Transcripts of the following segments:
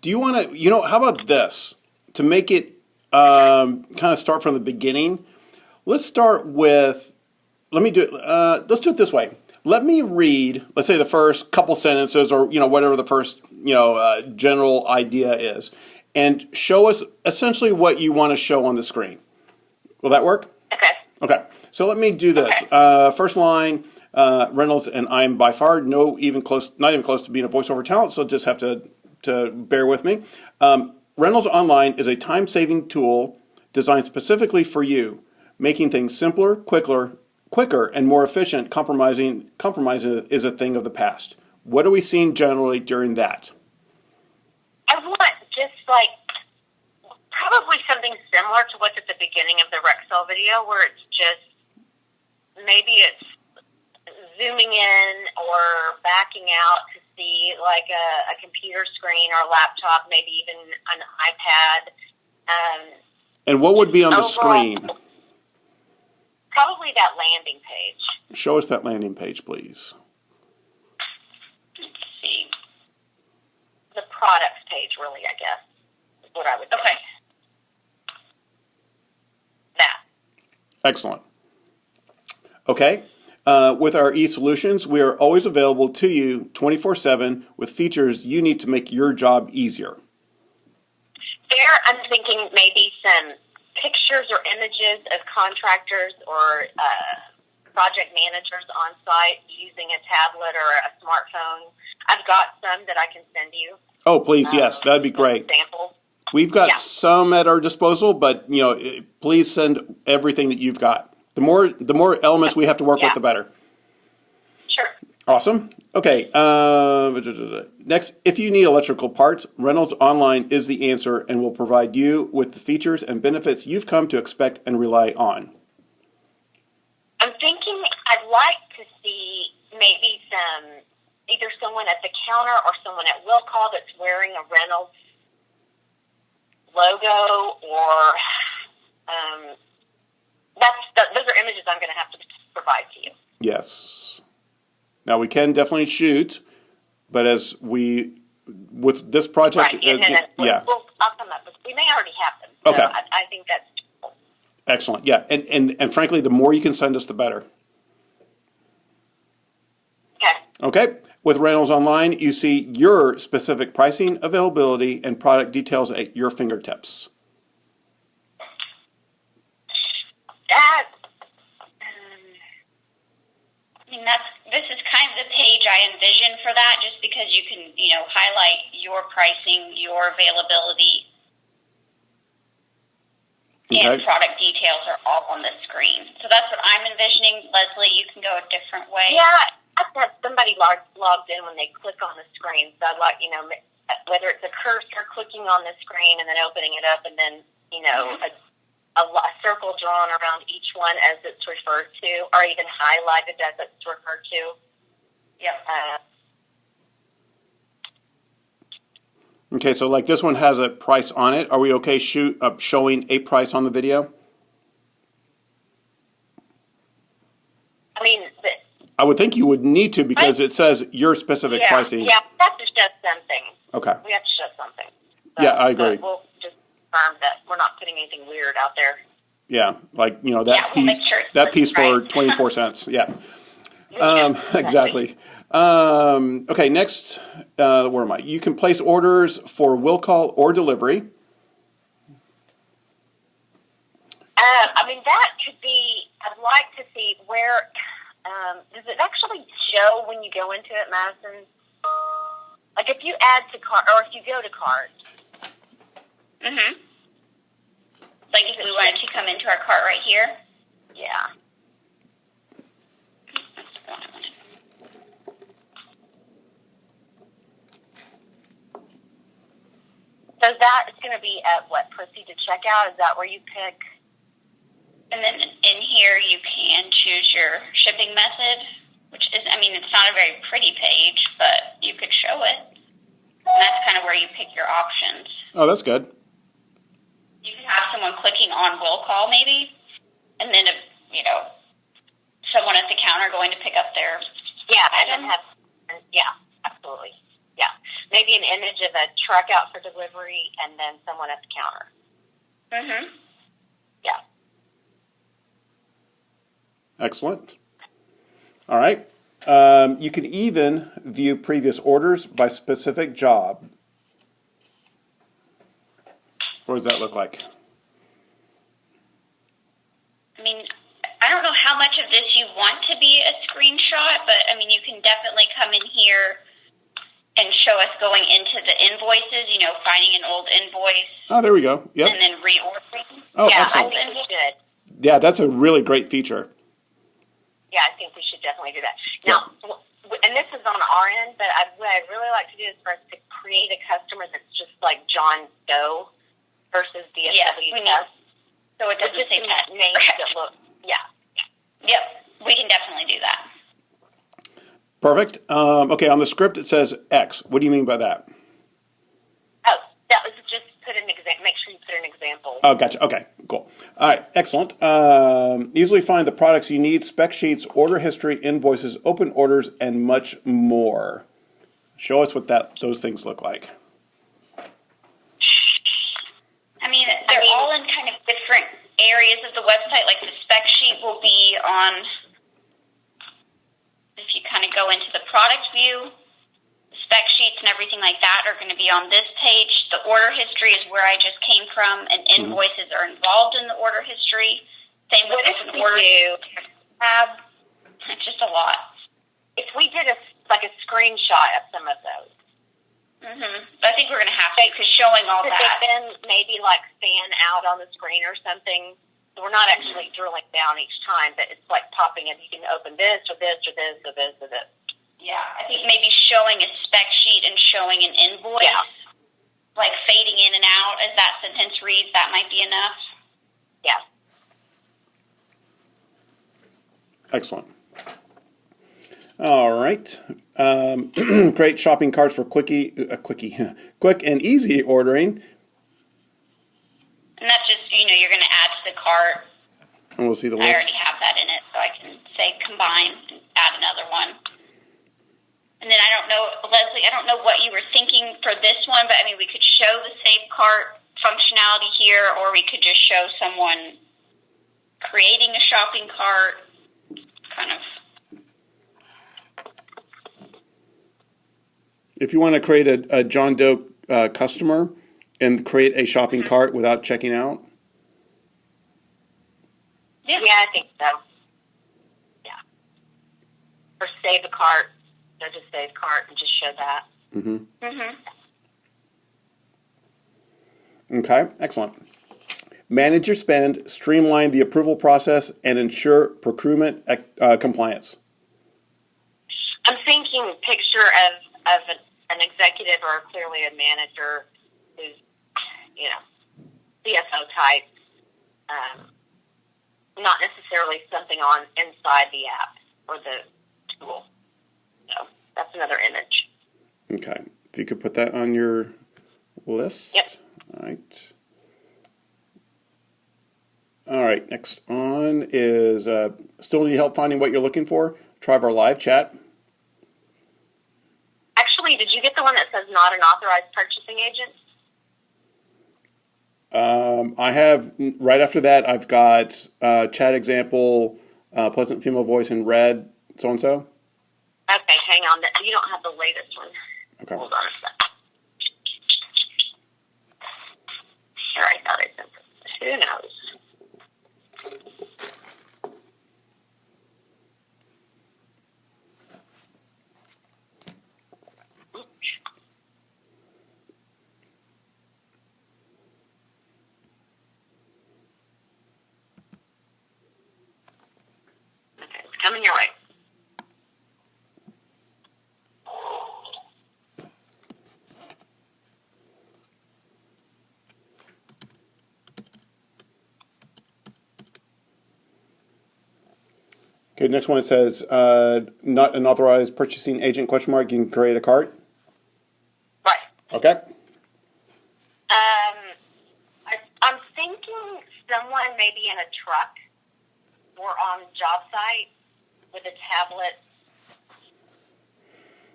Do you want to, how about this? To make it kind of start from the beginning, let's start with, let's do it this way. Let me read, let's say the first couple sentences or, whatever the first, general idea is, and show us essentially what you want to show on the screen. Will that work? Okay. Okay. So let me do this. Okay. First line, Reynolds, and I'm by far not even close to being a voiceover talent, so just have to bear with me. Reynolds Online is a time-saving tool designed specifically for you, making things simpler, quicker, and more efficient. Compromising is a thing of the past. What are we seeing generally during that? I want just probably something similar to what's at the beginning of the Rexall video, where it's just maybe it's zooming in or backing out to see like a computer screen or a laptop, maybe even an iPad. And what would be on the screen? Probably that landing page. Show us that landing page, please. Let's see. The products page, really, I guess, is what I would say. Okay. That. Excellent. Okay. With our e-solutions, we are always available to you 24/7 with features you need to make your job easier. There, I'm thinking maybe some pictures or images of contractors or project managers on site using a tablet or a smartphone. I've got some that I can send you. Oh, please, yes, that'd be great. Examples. We've got some at our disposal, but please send everything that you've got. The more elements we have to work with, the better. Sure. Awesome. Okay. Next, if you need electrical parts, Reynolds Online is the answer and will provide you with the features and benefits you've come to expect and rely on. I'm thinking I'd like to see maybe either someone at the counter or someone at will call that's wearing a Reynolds logo, or those are images I'm going to have to provide to you. Yes. Now we can definitely shoot, but with this project, right. I'll come up with. We may already have them. So okay. I think that's cool. Excellent. Yeah, and frankly, the more you can send us, the better. Okay. Okay. With Reynolds Online, you see your specific pricing, availability, and product details at your fingertips. This is kind of the page I envision for that, just because you can, highlight your pricing, your availability, and product details are all on the screen. So that's what I'm envisioning. Leslie, you can go a different way. Yeah, I have somebody logged in when they click on the screen. So I'd like, whether it's a cursor clicking on the screen and then opening it up, and then, a circle drawn around each one as it's referred to, or even highlighted as it's referred to. Yep. Okay, so like this one has a price on it. Are we okay showing a price on the video? I would think you would need to, because it says your specific pricing. Yeah, we have to show something. Okay. We have to show something. So, yeah, I agree. We'll just confirm that we're not putting anything weird out there. Yeah, like, that piece for 24 cents. Yeah. Exactly. Okay, next, where am I? You can place orders for will call or delivery. That could be, I'd like to see where, does it actually show when you go into it, Madison? Like if you add to cart, or if you go to cart. Mm-hmm. Like if we wanted to come into our cart right here? Yeah. So that is going to be at what? Proceed to checkout? Is that where you pick? And then in here you can choose your shipping method, which is, it's not a very pretty page, but you could show it. And that's kind of where you pick your options. Oh, that's good. You can have someone clicking on will call maybe, and then, someone at the counter going to pick up their item. And yeah, absolutely. Yeah. maybe an image of a truck out for delivery and then someone at the counter. Mhm. Yeah. Excellent. All right. You can even view previous orders by specific job. What does that look like? I mean, I don't know how much of this you want to be a screenshot, but I mean, you can definitely come in here and show us going into the invoices, finding an old invoice. Oh, there we go. Yep. And then reordering. Oh, yeah, excellent. I think we should. Yeah, that's a really great feature. Yeah, I think we should definitely do that. Now, and this is on our end, but what I'd really like to do is for us to create a customer that's just like John Doe versus DSW. Yes, so it doesn't say pet. Names that look, yeah. Yep, we can definitely do that. Perfect. Okay, on the script it says X. What do you mean by that? Oh, that was just put an example. Make sure you put an example. Oh, gotcha. Okay, cool. All right, excellent. Easily find the products you need, spec sheets, order history, invoices, open orders, and much more. Show us what those things look like. I mean, they're all in kind of different areas of the website. Like the spec sheet will be on, if you kind of go into the product view, the spec sheets and everything like that are going to be on this page. The order history is where I just came from, and invoices are involved in the order history. Same with open orders. It's just a lot. If we did a screenshot of some of those. I think we're going to have to, because showing all that. Then maybe fan out on the screen or something. So we're not actually drilling down each time, but it's popping in. You can open this or this or this or this or this. Yeah, I think maybe showing a spec sheet and showing an invoice, fading in and out as that sentence reads, that might be enough. Yeah. Excellent. All right. Create shopping carts for quick and easy ordering. And that's just, you're going to add to the cart. And we'll see the I list. already have that in it, so I can say combine and add another one. And then I don't know, Leslie, I don't know what you were thinking for this one, but we could show the save cart functionality here, or we could just show someone creating a shopping cart, kind of. If you want to create a John Doe customer and create a shopping cart without checking out. Yeah, I think so. Yeah. Or save a cart. Just save cart and just show that. Okay, excellent. Manage your spend, streamline the approval process, and ensure procurement compliance. I'm thinking picture of an executive or clearly a manager who's, CFO type, not necessarily something on inside the app or the tool. So that's another image. Okay, if you could put that on your list. Yep. All right, next on is still need help finding what you're looking for? Try our live chat. Actually, did you get the one that says not an authorized purchasing agent? I have, right after that, I've got chat example, pleasant female voice in red, so-and-so. Okay, hang on. You don't have the latest one. Okay. Hold on a second. Sure, I thought I sent this. Who knows? Okay, it's coming your way. Okay, next one it says, not an authorized purchasing agent, question mark, you can create a cart. Right. Okay. I'm thinking someone maybe in a truck or on job site with a tablet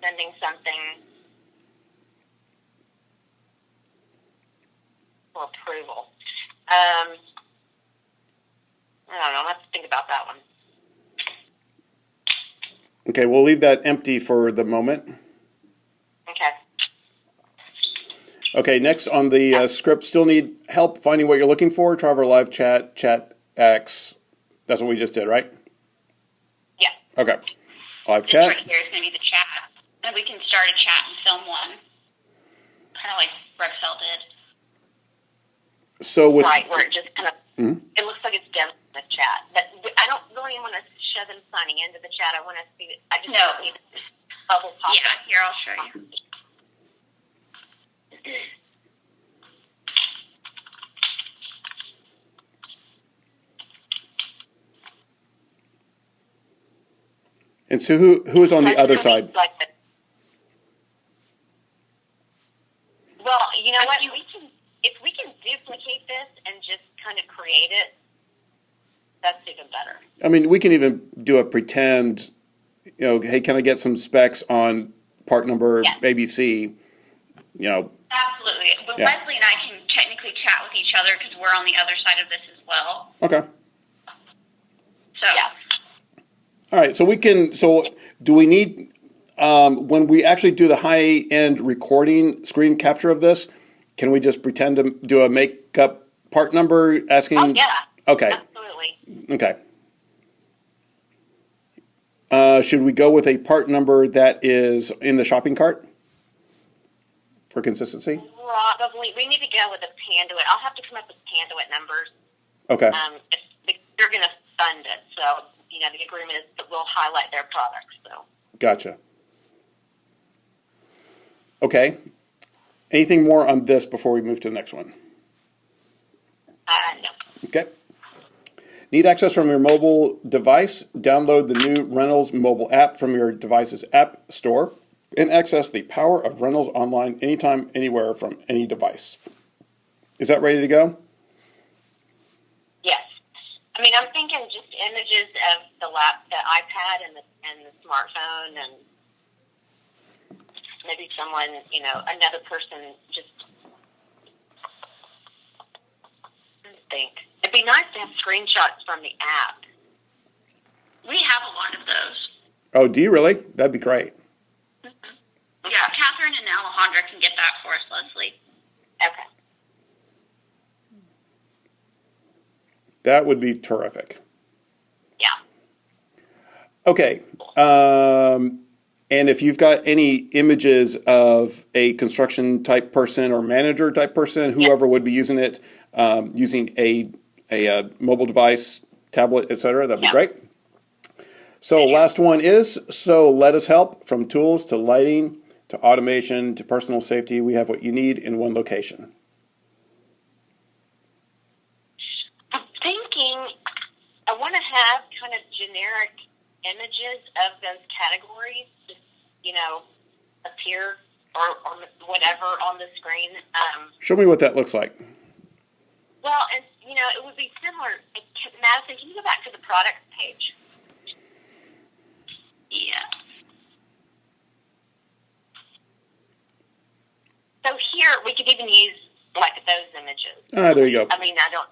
sending something for approval. I don't know. Let's think about that one. Okay, we'll leave that empty for the moment. Okay. Okay, next on the script, still need help finding what you're looking for. Try our live chat, chat X. That's what we just did, right? Yeah. Okay. Live This chat. right here is going to be the chat. And we can start a chat and film one. Kind of like Rexel did. So with Right, where it just kind of, it looks like it's done in the chat. But I don't really want to show them signing into the chat. I want to see, I just need bubble pop. Yeah, here, I'll show you. and so who is on the other side? Like well, you know what? If we can duplicate this and just kind of create it, that's even better. I mean, we can even do a pretend, hey, can I get some specs on part number ABC? Absolutely. But Yeah. Leslie and I can technically chat with each other because we're on the other side of this as well. Okay. So, All right. So do we need, when we actually do the high-end recording screen capture of this, can we just pretend to do a make-up part number asking? Oh, yeah. Okay. Absolutely. Okay. Should we go with a part number that is in the shopping cart for consistency? Probably. We need to go with a Panduit. I'll have to come up with Panduit numbers. Okay. If they're going to fund it. So, the agreement is that we'll highlight their products. So. Gotcha. Okay. Anything more on this before we move to the next one? No. Okay. Need access from your mobile device? Download the new Reynolds mobile app from your device's app store and access the power of Reynolds online anytime, anywhere from any device. Is that ready to go? Yes. I mean, I'm thinking just images of the iPad and the smartphone, and maybe someone, another person just think. It'd be nice to have screenshots from the app. we have a lot of those. Oh, do you really? That'd be great. Yeah, Catherine and Alejandra can get that for us, Leslie. Okay. That would be terrific. Yeah. Okay. And if you've got any images of a construction type person or manager type person, whoever would be using it, using a mobile device, tablet, etc., that'd be great. So last one is, so let us help. From tools to lighting to automation to personal safety, we have what you need in one location. I'm thinking I want to have kind of generic images of those categories, just, appear or whatever on the screen. Show me what that looks like. Well, and, it would be similar. Madison, can you go back to the products page? Yeah. So here, we could even use, those images. There you go. I mean, I don't...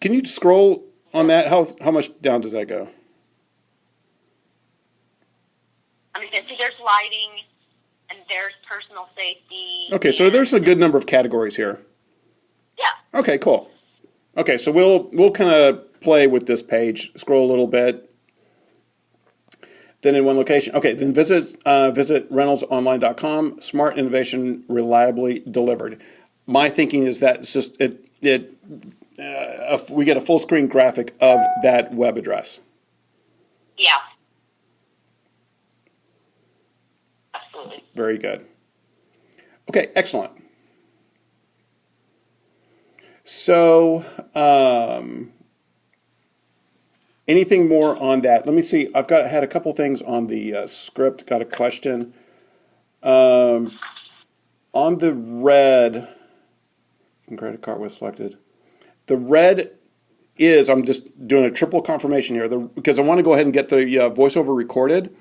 Can you scroll on that? How much down does that go? I mean, see, there's lighting, and there's personal safety. Okay, so there's a good number of categories here. Yeah. Okay, cool. Okay, so we'll kind of play with this page, scroll a little bit, then in one location. Okay, then visit reynoldsonline.com. Smart innovation, reliably delivered. My thinking is that it's just we get a full screen graphic of that web address. Yeah. Absolutely. Very good. Okay, excellent. So, anything more on that? Let me see. Had a couple things on the script. Got a question. On the red, credit card was selected. The red is, I'm just doing a triple confirmation here because I want to go ahead and get the voiceover recorded.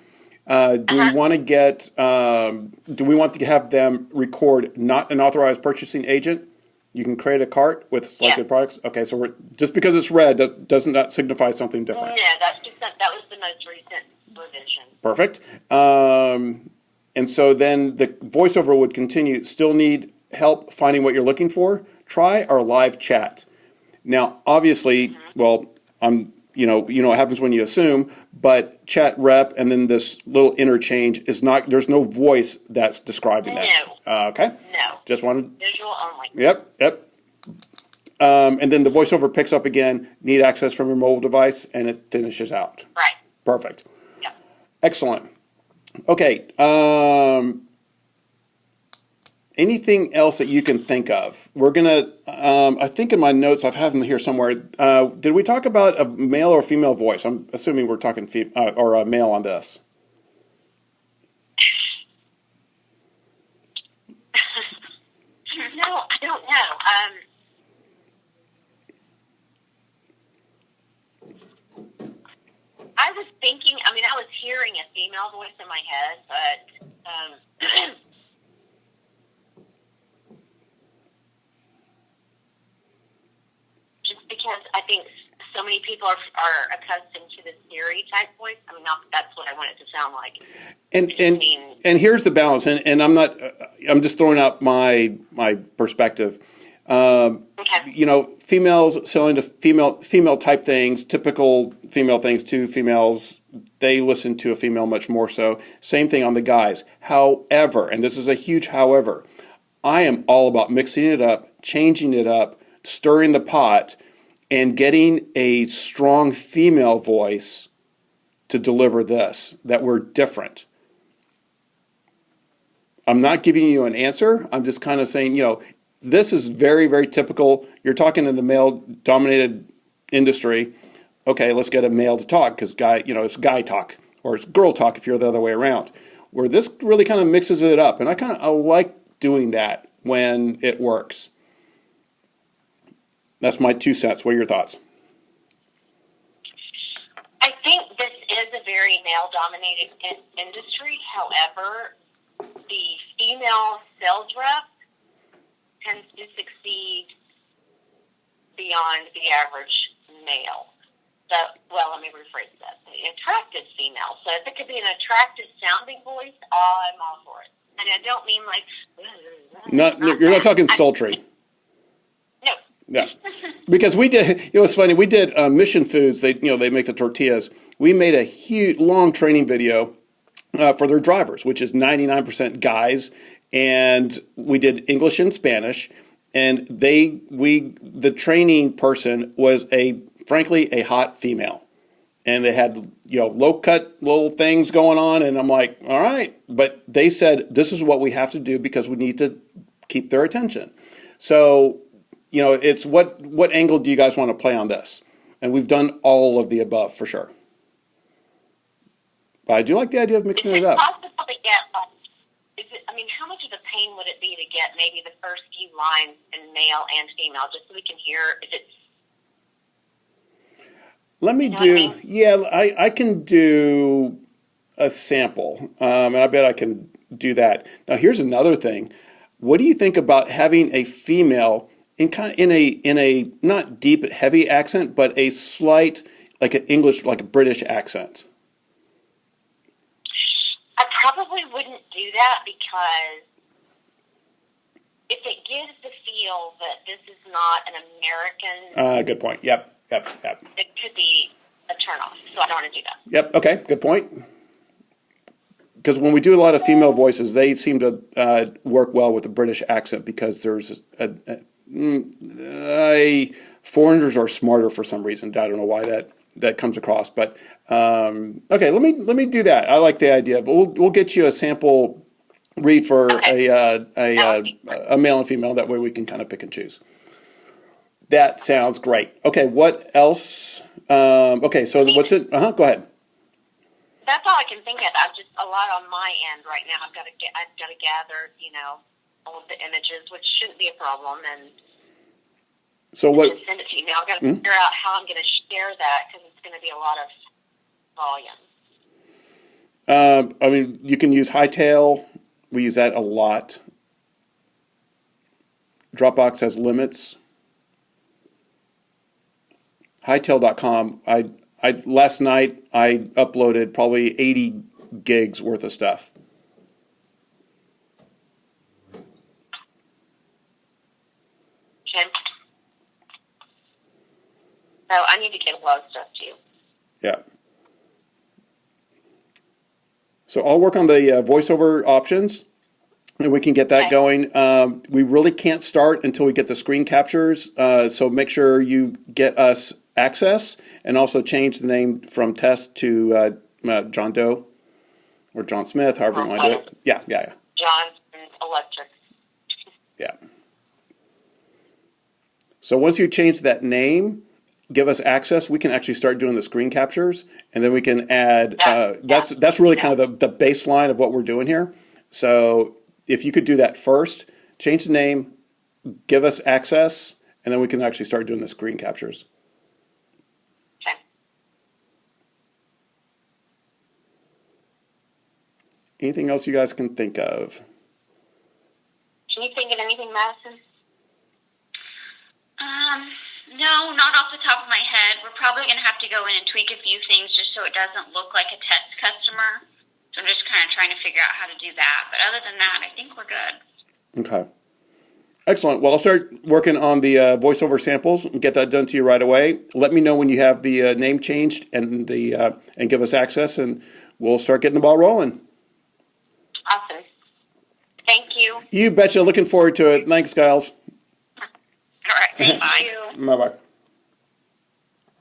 Do we want to get? Do we want to have them record not an authorized purchasing agent? You can create a cart with selected Yeah. products. Okay, so we're just because it's red doesn't that signify something different. No, that was the most recent revision. Perfect. And so then the voiceover would continue. Still need help finding what you're looking for? Try our live chat. Now, obviously, well, what happens when you assume, but chat rep and then this little interchange is not. There's no voice that's describing that. No. Okay. No. Just wanted. Visual only. Yep. And then the voiceover picks up again. Need access from your mobile device, and it finishes out. Right. Perfect. Yeah. Excellent. Okay. Anything else that you can think of? We're gonna. I think in my notes I have them here somewhere. Did we talk about a male or female voice? I'm assuming we're talking or a male on this. No, I don't know. I was thinking. I mean, I was hearing a female voice in my head, but just because I think so many people are accustomed to the Siri type voice. I mean, not that that's what I want it to sound like. And here's the balance. And I'm not. I'm just throwing out my perspective. Okay. Females selling to female type things, typical female things to females. They listen to a female much more so. Same thing on the guys. However, and this is a huge however, I am all about mixing it up, changing it up, stirring the pot, and getting a strong female voice to deliver this, that we're different. I'm not giving you an answer. I'm just kind of saying, this is very, very typical. You're talking in the male-dominated industry. Okay, let's get a male to talk because it's guy talk or it's girl talk if you're the other way around. Where this really kind of mixes it up, and I like doing that when it works. That's my 2 cents. What are your thoughts? I think this is a very male-dominated industry. However, the female sales rep tends to succeed beyond the average male. So, let me rephrase that. The attractive female. So if it could be an attractive sounding voice, I'm all for it. And I don't mean like... You're not talking sultry. No. Yeah. Because we did, it's funny, we did Mission Foods, they make the tortillas. We made a huge, long training video for their drivers, which is 99% guys. And we did English and Spanish. And the training person was frankly, a hot female. And they had, low cut little things going on. And I'm like, all right. But they said, this is what we have to do because we need to keep their attention. So, it's what angle do you guys want to play on this? And we've done all of the above for sure. But I do like the idea of mixing it up. Is it possible to get, how much of a pain would it be to get maybe the first few lines in male and female, just so we can hear if it's... Let me I can do a sample, and I bet I can do that. Now, here's another thing. What do you think about having a female in a not deep heavy accent, but a slight like an English, like a British accent? I probably wouldn't do that because if it gives the feel that this is not an American... Good point. Yep. It could be a turnoff, so I don't want to do that. Yep, okay, good point. Because when we do a lot of female voices, they seem to work well with the British accent because there's foreigners are smarter for some reason. I don't know why that comes across, but okay. Let me do that. I like the idea. We'll get you a sample read for a male and female. That way we can kind of pick and choose. That sounds great. Okay, what else? Okay, so what's it? Go ahead. That's all I can think of. I'm just a lot on my end right now. I've got to gather, all of the images, which shouldn't be a problem, and so what? Just send it to you. Now I've got to figure out how I'm going to share that because it's going to be a lot of volume. You can use Hightail. We use that a lot. Dropbox has limits. Hightail.com, last night I uploaded probably 80 gigs worth of stuff. Okay. So I need to get a lot of stuff too. Yeah. So I'll work on the voiceover options, and we can get that going. We really can't start until we get the screen captures. So make sure you get us access, and also change the name from Test to John Doe or John Smith, however you want to do it. Yeah. Johnson Electric. Yeah. So once you change that name, give us access, we can actually start doing the screen captures, and then we can add, that's really kind of the baseline of what we're doing here. So if you could do that first, change the name, give us access, and then we can actually start doing the screen captures. Okay. Anything else you guys can think of? Can you think of anything, Madison? No, not off the top of my head. We're probably going to have to go in and tweak a few things just so it doesn't look like a test customer. So I'm just kind of trying to figure out how to do that. But other than that, I think we're good. Okay. Excellent. Well, I'll start working on the voiceover samples and get that done to you right away. Let me know when you have the name changed and and give us access, and we'll start getting the ball rolling. Awesome. Thank you. You betcha. Looking forward to it. Thanks, Giles. All right. Thank you. Bye-bye.